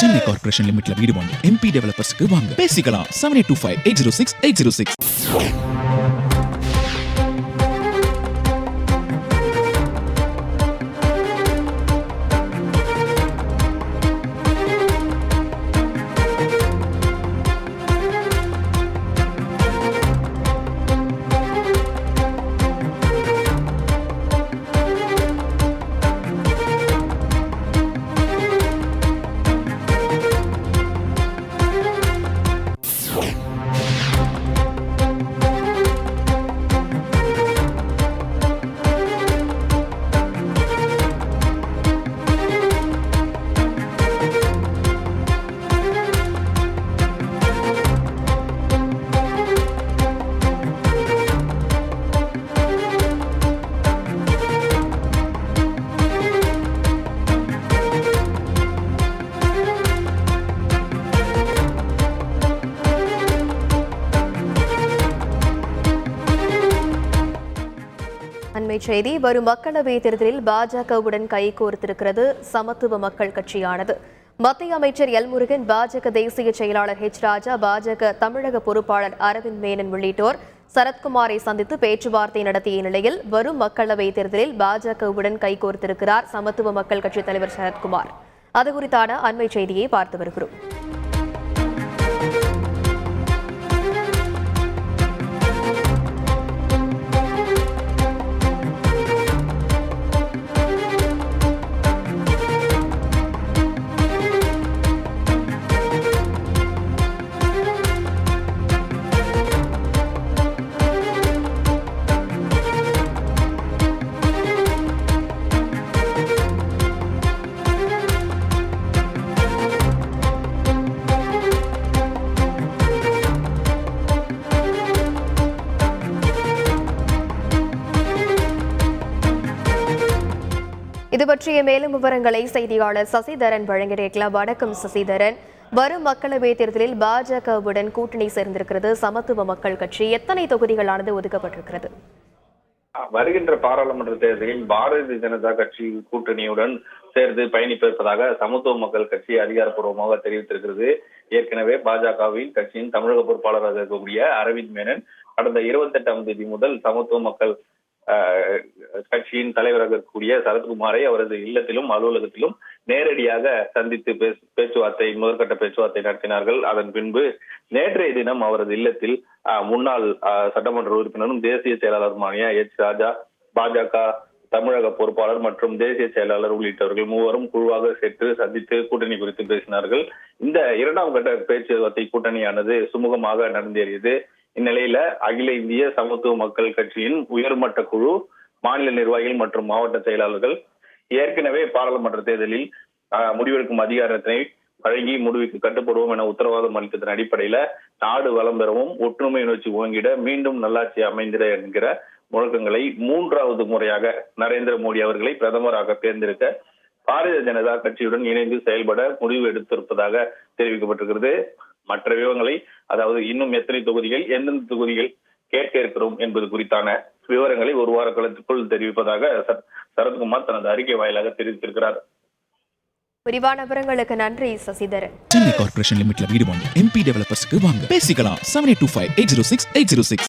Chennai corporation லிமிட்ல வீடு வாங்க MP டெவலப்பர்ஸ்க்கு வாங்க பேசிக்கலாம் 7825806806. அண்மை செய்தி. வரும் மக்களவை தேர்தலில் பாஜகவுடன் கைகோர்த்திருக்கிறது சமத்துவ மக்கள் கட்சியானது. மத்திய அமைச்சர் எல் முருகன், பாஜக தேசிய செயலாளர் H ராஜா, பாஜக தமிழக பொறுப்பாளர் அரவிந்த் மேனன் உள்ளிட்டோர் சரத்குமாரை சந்தித்து பேச்சுவார்த்தை நடத்திய நிலையில் வரும் மக்களவை தேர்தலில் பாஜகவுடன் கைகோர்த்திருக்கிறார் சமத்துவ மக்கள் கட்சித் தலைவர் சரத்குமார். அது குறித்தான அண்மை செய்தியை பார்த்து வருகிறோம். இது பற்றிய மேலும் விவரங்களை செய்தியாளர் சசிதரன் வழங்கியிருக்கலாம். வணக்கம் சசிதரன். வரும் மக்களவை தேர்தலில் பாஜகவுடன் கூட்டணி சேர்ந்திருக்கிறது சமத்துவ மக்கள் கட்சி. எத்தனை தொகுதிகளானது ஒதுக்கப்பட்டிருக்கிறது? வருகின்ற பாராளுமன்ற தேர்தலில் பாரதிய ஜனதா கட்சி கூட்டணியுடன் சேர்ந்து பயணிப்பதாக சமத்துவ மக்கள் கட்சி அதிகாரப்பூர்வமாக தெரிவித்திருக்கிறது. ஏற்கனவே பாஜகவில் கட்சியின் தமிழக பொறுப்பாளராக இருக்கக்கூடிய அரவிந்த் மேனன் கடந்த 28ஆம் தேதி முதல் சமத்துவ மக்கள் கட்சியின் தலைவராக இருக்கக்கூடிய சரத்குமாரை அவரது இல்லத்திலும் அலுவலகத்திலும் நேரடியாக சந்தித்து முதற்கட்ட பேச்சுவார்த்தை நடத்தினார்கள். அதன் பின்பு நேற்றைய தினம் அவரது இல்லத்தில் முன்னாள் சட்டமன்ற உறுப்பினரும் தேசிய செயலாளருமான H ராஜா, பாஜக தமிழக பொறுப்பாளர் மற்றும் தேசிய செயலாளர் உள்ளிட்டவர்கள் மூவரும் குழுவாக சேர்த்து சந்தித்து கூட்டணி குறித்து பேசினார்கள். இந்த இரண்டாம் கட்ட பேச்சுவார்த்தை கூட்டணியானது சுமூகமாக நடந்தேறியது. இந்நிலையில அகில இந்திய சமத்துவ மக்கள் கட்சியின் உயர்மட்ட குழு, மாநில நிர்வாகிகள் மற்றும் மாவட்ட செயலாளர்கள் ஏற்கனவே பாராளுமன்ற தேர்தலில் முடிவெடுக்கும் அதிகாரத்தினை வழங்கி முடிவுக்கு கட்டுப்படுவோம் என உத்தரவாதம் அளித்ததன் அடிப்படையில நாடு வளம் பெறவும் ஒற்றுமை நோக்கி ஓங்கிட மீண்டும் நல்லாட்சி அமைந்திட என்கிற முழக்கங்களை 3வது முறையாக நரேந்திர மோடி அவர்களை பிரதமராக தேர்ந்தெடுக்க பாரதிய ஜனதா கட்சியுடன் இணைந்து செயல்பட முடிவு எடுத்திருப்பதாக தெரிவிக்கப்பட்டிருக்கிறது. மற்ற விவரங்களை, அதாவது இன்னும் எத்தனை தொகுதிகள், எந்தெந்த தொகுதிகள் கேட்க இருக்கிறோம் என்பது குறித்தான விவரங்களை ஒரு வார காலத்துக்குள் தெரிவிப்பதாக சரத்குமார் தனது அறிக்கை வாயிலாக தெரிவித்திருக்கிறார். விரிவான விவரங்களுக்கு நன்றி சசிதரன். சென்னை கார்ப்பரேஷன் லிமிட்ல வீடு வாங்க MP டெவலப்பர்ஸ்க்கு வாங்க பேசிக்கலாம் 7825806806.